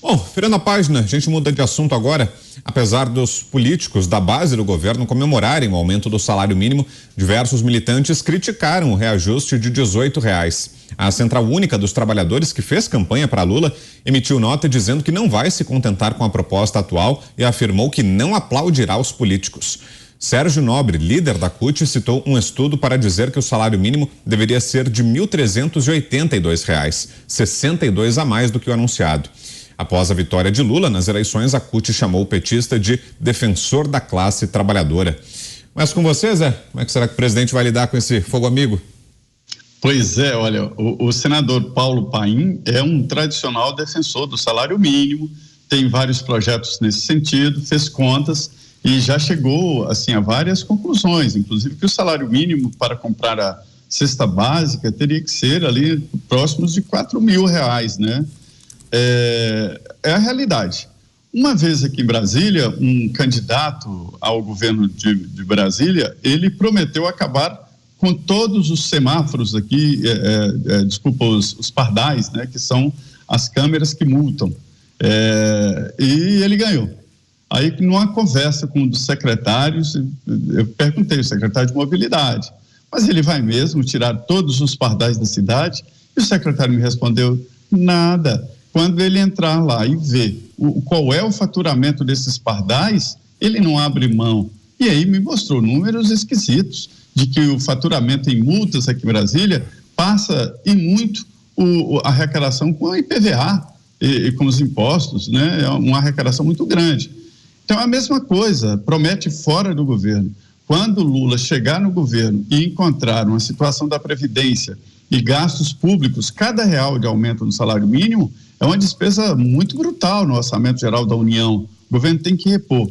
Bom, virando a página, a gente muda de assunto agora. Apesar dos políticos da base do governo comemorarem o aumento do salário mínimo, diversos militantes criticaram o reajuste de R$18. A Central Única dos Trabalhadores, que fez campanha para Lula, emitiu nota dizendo que não vai se contentar com a proposta atual e afirmou que não aplaudirá os políticos. Sérgio Nobre, líder da CUT, citou um estudo para dizer que o salário mínimo deveria ser de R$1.382, 62 a mais do que o anunciado. Após a vitória de Lula nas eleições, a CUT chamou o petista de defensor da classe trabalhadora. Mas com você, Zé, como é que será que o presidente vai lidar com esse fogo amigo? Pois é, olha, o senador Paulo Paim é um tradicional defensor do salário mínimo, tem vários projetos nesse sentido, fez contas e já chegou assim a várias conclusões, inclusive que o salário mínimo para comprar a cesta básica teria que ser ali próximos de R$4.000, né? É a realidade. Uma vez aqui em Brasília, um candidato ao governo de Brasília, ele prometeu acabar com todos os semáforos aqui, desculpa, os pardais, né, que são as câmeras que multam. E ele ganhou. Aí, numa conversa com um dos secretários, eu perguntei ao secretário de Mobilidade, mas ele vai mesmo tirar todos os pardais da cidade? E o secretário me respondeu, nada. Quando ele entrar lá e ver qual é o faturamento desses pardais, ele não abre mão. E aí me mostrou números esquisitos de que o faturamento em multas aqui em Brasília passa e muito a arrecadação com a IPVA e com os impostos, né? É uma arrecadação muito grande. Então, a mesma coisa, promete fora do governo. Quando Lula chegar no governo e encontrar uma situação da Previdência e gastos públicos, cada real de aumento no salário mínimo é uma despesa muito brutal no orçamento geral da União. O governo tem que repor.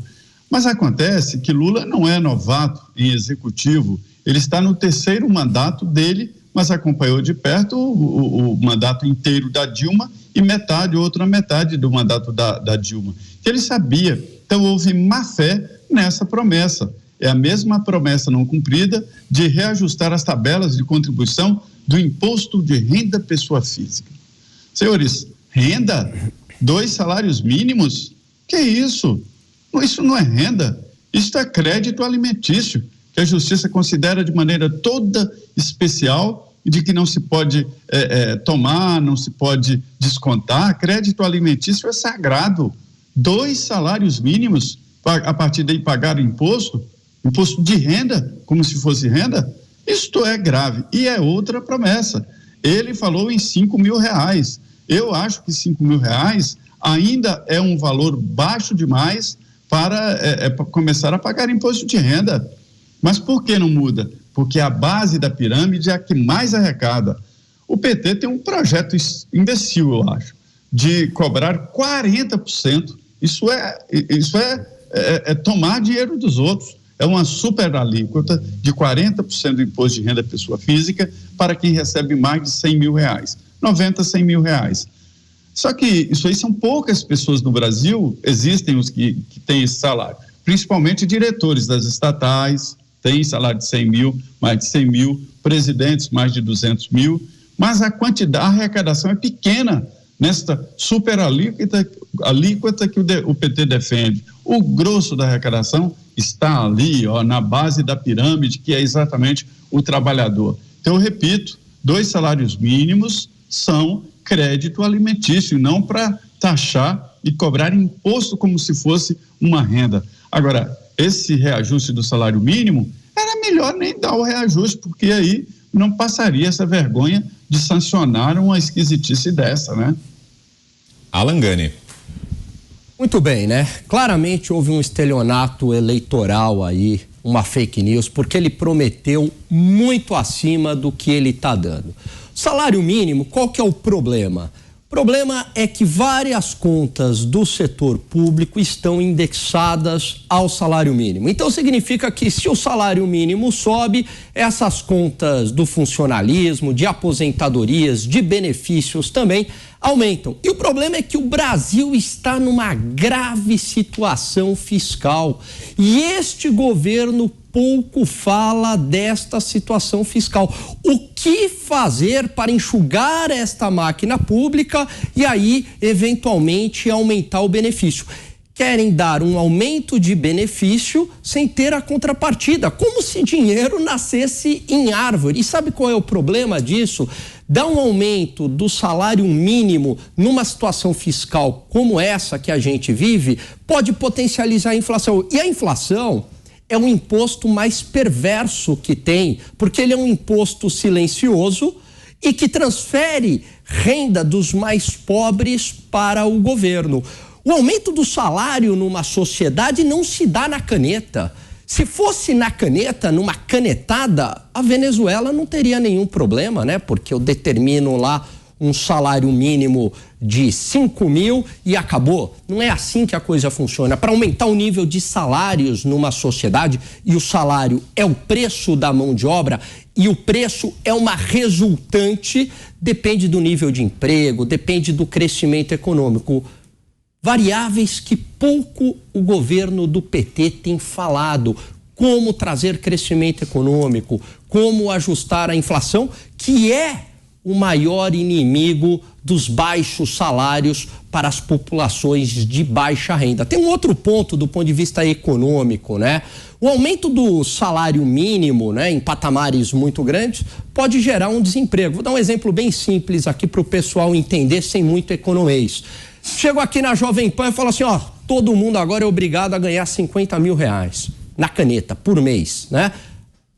Mas acontece que Lula não é novato em executivo, ele está no 3º mandato dele, mas acompanhou de perto o mandato inteiro da Dilma e outra metade do mandato da Dilma. Ele sabia, então houve má fé nessa promessa. É a mesma promessa não cumprida de reajustar as tabelas de contribuição do imposto de renda pessoa física. Senhores, renda? 2 salários mínimos? Que isso? Isso não é renda, isso é crédito alimentício, que a justiça considera de maneira toda especial e de que não se pode tomar, não se pode descontar. Crédito alimentício é sagrado. 2 salários mínimos, a partir daí pagar imposto de renda, como se fosse renda, isto é grave. E é outra promessa. Ele falou em R$5.000. Eu acho que R$5.000 ainda é um valor baixo demais para começar a pagar imposto de renda. Mas por que não muda? Porque a base da pirâmide é a que mais arrecada. O PT tem um projeto imbecil, eu acho, de cobrar 40%. Isso é tomar dinheiro dos outros. É uma super alíquota de 40% do imposto de renda pessoa física para quem recebe mais de R$100.000, 90, R$100.000. Só que isso aí são poucas pessoas no Brasil, existem os que têm esse salário, principalmente diretores das estatais, têm salário de 100 mil, mais de 100 mil, presidentes mais de 200 mil, mas a arrecadação é pequena nesta super alíquota que o PT defende. O grosso da arrecadação está ali, na base da pirâmide, que é exatamente o trabalhador. Então, eu repito, 2 salários mínimos são crédito alimentício, não para taxar e cobrar imposto como se fosse uma renda. Agora, esse reajuste do salário mínimo, era melhor nem dar o reajuste, porque aí não passaria essa vergonha de sancionar uma esquisitice dessa, né? Alan Gani. Muito bem, né? Claramente houve um estelionato eleitoral aí, uma fake news, porque ele prometeu muito acima do que ele está dando. Salário mínimo, qual que é o problema? O problema é que várias contas do setor público estão indexadas ao salário mínimo. Então significa que se o salário mínimo sobe, essas contas do funcionalismo, de aposentadorias, de benefícios também, aumentam. E o problema é que o Brasil está numa grave situação fiscal. E este governo pouco fala desta situação fiscal. O que fazer para enxugar esta máquina pública e aí, eventualmente, aumentar o benefício? Querem dar um aumento de benefício sem ter a contrapartida, como se dinheiro nascesse em árvore. E sabe qual é o problema disso? Dar um aumento do salário mínimo numa situação fiscal como essa que a gente vive pode potencializar a inflação. E a inflação é um imposto mais perverso que tem, porque ele é um imposto silencioso e que transfere renda dos mais pobres para o governo. O aumento do salário numa sociedade não se dá na caneta. Se fosse na caneta, numa canetada, a Venezuela não teria nenhum problema, né? Porque eu determino lá um salário mínimo de 5 mil e acabou. Não é assim que a coisa funciona. Para aumentar o nível de salários numa sociedade, e o salário é o preço da mão de obra, e o preço é uma resultante, depende do nível de emprego, depende do crescimento econômico. Variáveis que pouco o governo do PT tem falado. Como trazer crescimento econômico, como ajustar a inflação, que é o maior inimigo dos baixos salários para as populações de baixa renda. Tem um outro ponto do ponto de vista econômico, né? O aumento do salário mínimo, né, em patamares muito grandes, pode gerar um desemprego. Vou dar um exemplo bem simples aqui para o pessoal entender sem muito economês. Chego aqui na Jovem Pan e falo assim, ó, todo mundo agora é obrigado a ganhar 50 mil reais na caneta por mês, né?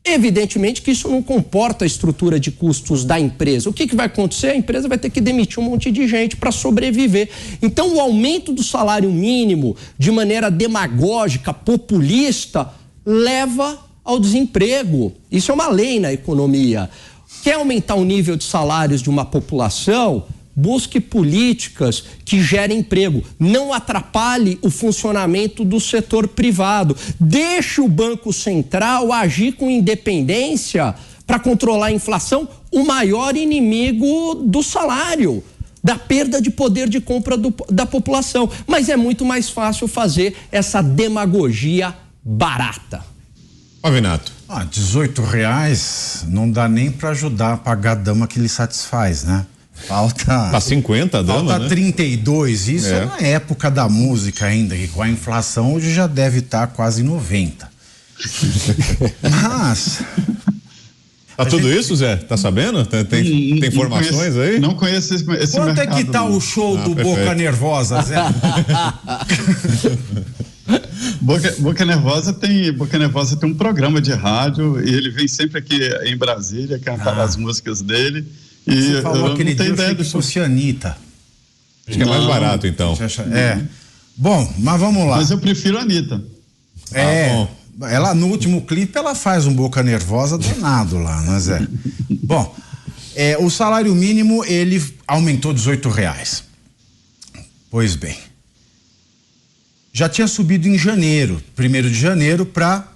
Evidentemente que isso não comporta a estrutura de custos da empresa. O que vai acontecer? A empresa vai ter que demitir um monte de gente para sobreviver. Então, o aumento do salário mínimo de maneira demagógica, populista, leva ao desemprego. Isso é uma lei na economia. Quer aumentar o nível de salários de uma população? Busque políticas que gerem emprego. Não atrapalhe o funcionamento do setor privado. Deixe o Banco Central agir com independência para controlar a inflação, o maior inimigo do salário, da perda de poder de compra da população. Mas é muito mais fácil fazer essa demagogia barata. Pavinato. R$18 não dá nem para ajudar a pagar a dama que lhe satisfaz, né? Falta. Tá 50 a dama, falta né? 32. Isso é na época da música ainda, que com a inflação hoje já deve estar quase 90. Mas. Tá tudo isso, Zé? Tá sabendo? Tem informações aí? Não conheço esse Quanto mercado, é que tá o show do perfeito. Boca Nervosa, Zé? Boca Nervosa tem um programa de rádio e ele vem sempre aqui em Brasília cantar as músicas dele. E você falou aquele dia, eu achei que disso. fosse a Anitta. Acho que é mais barato, então. É. Bom, mas vamos lá. Mas eu prefiro a Anitta. Ela no último clipe ela faz um Boca Nervosa danado lá, né, Zé? Bom, o salário mínimo ele aumentou R$18. Pois bem, já tinha subido em janeiro, 1º de janeiro,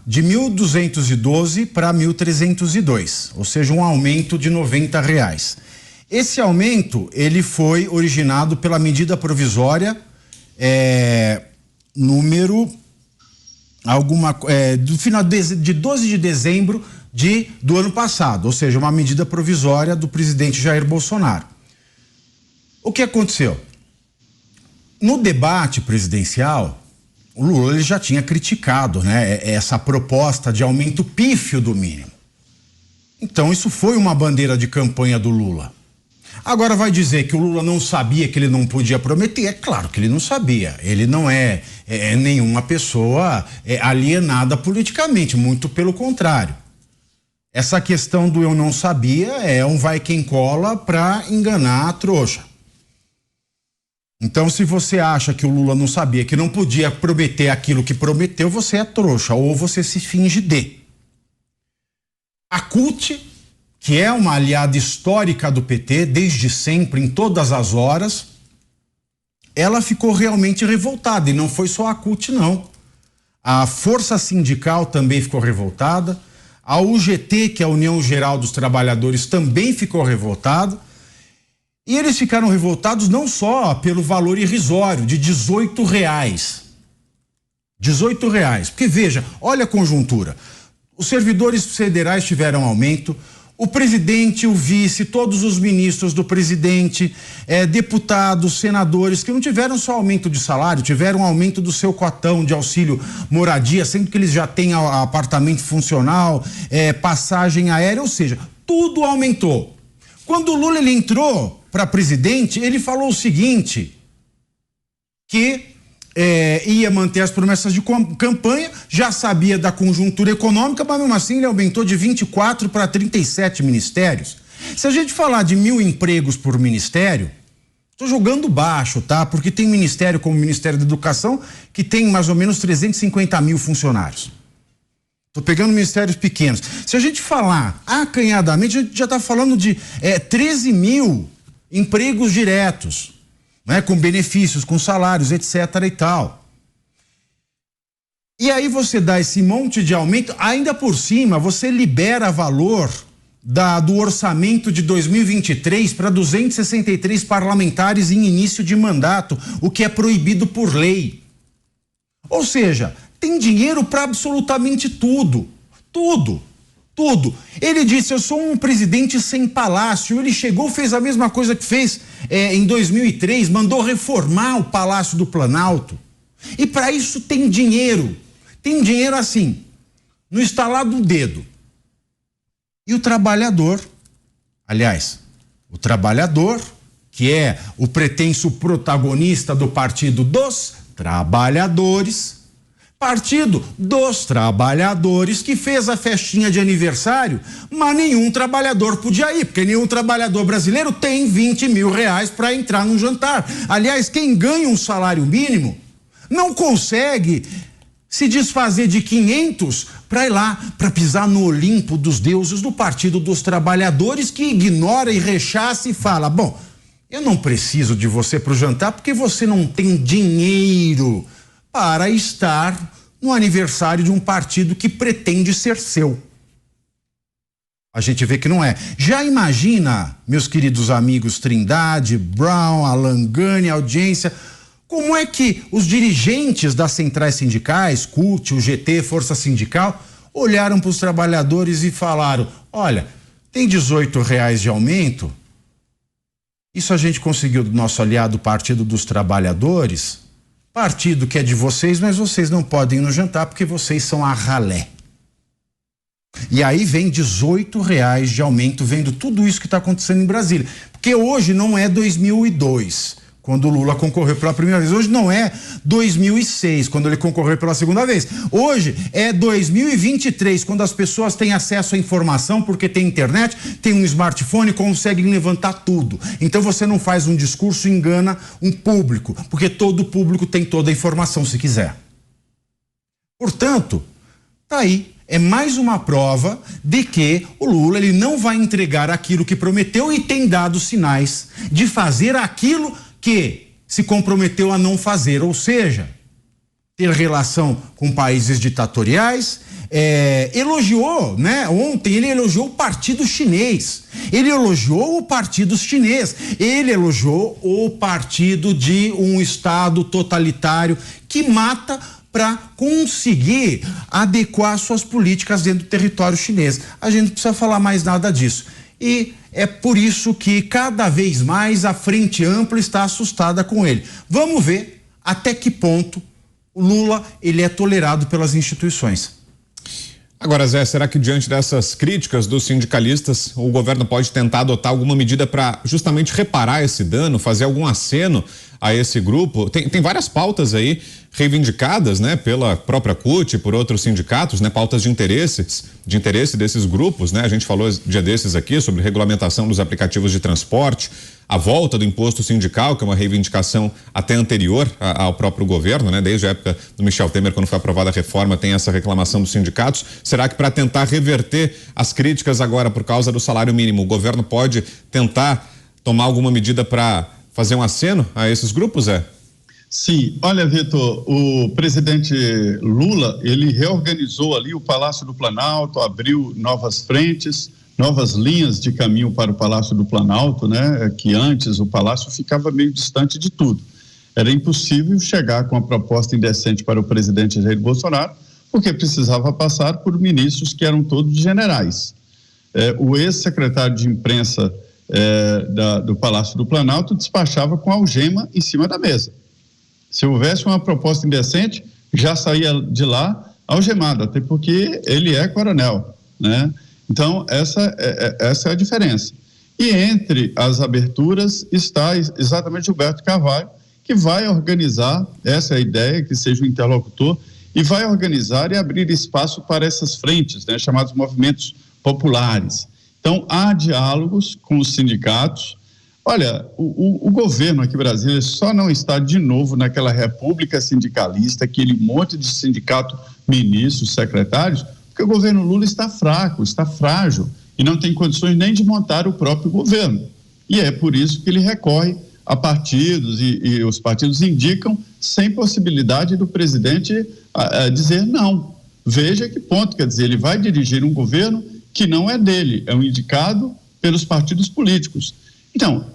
de 1.212 para 1.302, ou seja, um aumento de R$90. Esse aumento ele foi originado pela medida provisória número do final de 12 de dezembro do ano passado, ou seja, uma medida provisória do presidente Jair Bolsonaro. O que aconteceu? No debate presidencial, o Lula ele já tinha criticado, né, essa proposta de aumento pífio do mínimo. Então isso foi uma bandeira de campanha do Lula. Agora vai dizer que o Lula não sabia, que ele não podia prometer? É claro que ele não sabia. Ele não é nenhuma pessoa alienada politicamente, muito pelo contrário. Essa questão do eu não sabia é um vai quem cola para enganar a trouxa. Então, se você acha que o Lula não sabia, que não podia prometer aquilo que prometeu, você é trouxa ou você se finge de. A CUT, que é uma aliada histórica do PT, desde sempre, em todas as horas, ela ficou realmente revoltada. E não foi só a CUT, não. A Força Sindical também ficou revoltada. A UGT, que é a União Geral dos Trabalhadores, também ficou revoltada. E eles ficaram revoltados não só pelo valor irrisório de R$18. R$18. Porque veja, olha a conjuntura. Os servidores federais tiveram aumento, o presidente, o vice, todos os ministros do presidente, deputados, senadores, que não tiveram só aumento de salário, tiveram aumento do seu cotão de auxílio moradia, sendo que eles já têm apartamento funcional, passagem aérea, ou seja, tudo aumentou. Quando o Lula ele entrou para presidente, ele falou o seguinte, que ia manter as promessas de campanha, já sabia da conjuntura econômica, mas mesmo assim ele aumentou de 24 para 37 ministérios. Se a gente falar de 1.000 empregos por ministério, estou jogando baixo, tá? Porque tem ministério como o Ministério da Educação que tem mais ou menos 350 mil funcionários. Estou pegando ministérios pequenos. Se a gente falar acanhadamente, a gente já está falando de 13 mil empregos diretos, né, com benefícios, com salários, etc. e tal. E aí você dá esse monte de aumento, ainda por cima você libera valor do orçamento de 2023 para 263 parlamentares em início de mandato, o que é proibido por lei. Ou seja, tem dinheiro para absolutamente tudo. Tudo. Ele disse, eu sou um presidente sem palácio. Ele chegou, fez a mesma coisa que fez em 2003, mandou reformar o Palácio do Planalto. E para isso tem dinheiro. Tem dinheiro assim, no estalar do dedo. E o trabalhador, o trabalhador, que é o pretenso protagonista do Partido dos Trabalhadores, Partido dos Trabalhadores, que fez a festinha de aniversário, mas nenhum trabalhador podia ir, porque nenhum trabalhador brasileiro tem R$20 mil para entrar num jantar. Aliás, quem ganha um salário mínimo não consegue se desfazer de 500 para ir lá, para pisar no Olimpo dos deuses do Partido dos Trabalhadores, que ignora e rechaça e fala, bom, eu não preciso de você para o jantar porque você não tem dinheiro para estar no aniversário de um partido que pretende ser seu. A gente vê que não é. Já imagina, meus queridos amigos Trindade, Brown, Alan Gani, audiência, como é que os dirigentes das centrais sindicais, CUT, UGT, Força Sindical, olharam para os trabalhadores e falaram, olha, tem R$18 de aumento, isso a gente conseguiu do nosso aliado Partido dos Trabalhadores, partido que é de vocês, mas vocês não podem ir no jantar porque vocês são a ralé. E aí vem R$18 de aumento, vendo tudo isso que está acontecendo em Brasília. Porque hoje não é 2002, quando o Lula concorreu pela primeira vez. Hoje não é 2006, quando ele concorreu pela segunda vez. Hoje é 2023, quando as pessoas têm acesso à informação, porque tem internet, tem um smartphone, conseguem levantar tudo. Então você não faz um discurso e engana um público, porque todo público tem toda a informação se quiser. Portanto, tá aí. É mais uma prova de que o Lula ele não vai entregar aquilo que prometeu e tem dado sinais de fazer aquilo que se comprometeu a não fazer, ou seja, ter relação com países ditatoriais, elogiou, né? Ontem ele elogiou o partido chinês, ele elogiou o partido chinês, ele elogiou o partido de um estado totalitário que mata para conseguir adequar suas políticas dentro do território chinês. A gente não precisa falar mais nada disso. E é por isso que cada vez mais a Frente Ampla está assustada com ele. Vamos ver até que ponto o Lula ele é tolerado pelas instituições. Agora, Zé, será que diante dessas críticas dos sindicalistas, o governo pode tentar adotar alguma medida para justamente reparar esse dano, fazer algum aceno a esse grupo? Tem várias pautas aí reivindicadas, né, pela própria CUT, por outros sindicatos, né, pautas de interesse desses grupos, né? A gente falou dia desses aqui sobre regulamentação dos aplicativos de transporte, a volta do imposto sindical, que é uma reivindicação até anterior ao próprio governo, né? Desde a época do Michel Temer, quando foi aprovada a reforma, tem essa reclamação dos sindicatos. Será que para tentar reverter as críticas agora por causa do salário mínimo, o governo pode tentar tomar alguma medida para fazer um aceno a esses grupos, Zé? Sim, olha, Vitor, o presidente Lula, ele reorganizou ali o Palácio do Planalto, abriu novas frentes, novas linhas de caminho para o Palácio do Planalto, né? Que antes o Palácio ficava meio distante de tudo. Era impossível chegar com a proposta indecente para o presidente Jair Bolsonaro, porque precisava passar por ministros que eram todos generais. O ex-secretário de imprensa do Palácio do Planalto despachava com a algema em cima da mesa. Se houvesse uma proposta indecente, já saía de lá algemado, até porque ele é coronel, né? Então, essa é a diferença. E entre as aberturas está exatamente Gilberto Carvalho, que vai organizar, essa é a ideia, que seja o interlocutor, e vai organizar e abrir espaço para essas frentes, né, chamados movimentos populares. Então, há diálogos com os sindicatos. Olha, o governo aqui brasileiro só não está de novo naquela república sindicalista, aquele monte de sindicato, ministros, secretários, porque o governo Lula está fraco, está frágil e não tem condições nem de montar o próprio governo. E é por isso que ele recorre a partidos e os partidos indicam sem possibilidade do presidente dizer não. Veja que ponto, quer dizer, ele vai dirigir um governo que não é dele, é um indicado pelos partidos políticos. Então,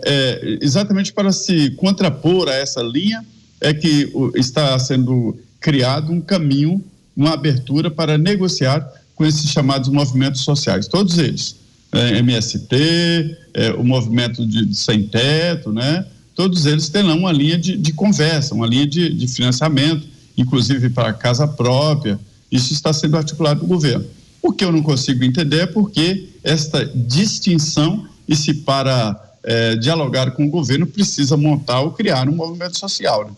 exatamente para se contrapor a essa linha é que está sendo criado um caminho, uma abertura para negociar com esses chamados movimentos sociais, todos eles, MST, o movimento de sem teto, né? Todos eles terão uma linha de conversa, uma linha de financiamento, inclusive para a casa própria. Isso está sendo articulado no governo. O que eu não consigo entender é porque esta distinção, e se para dialogar com o governo precisa montar ou criar um movimento social, né?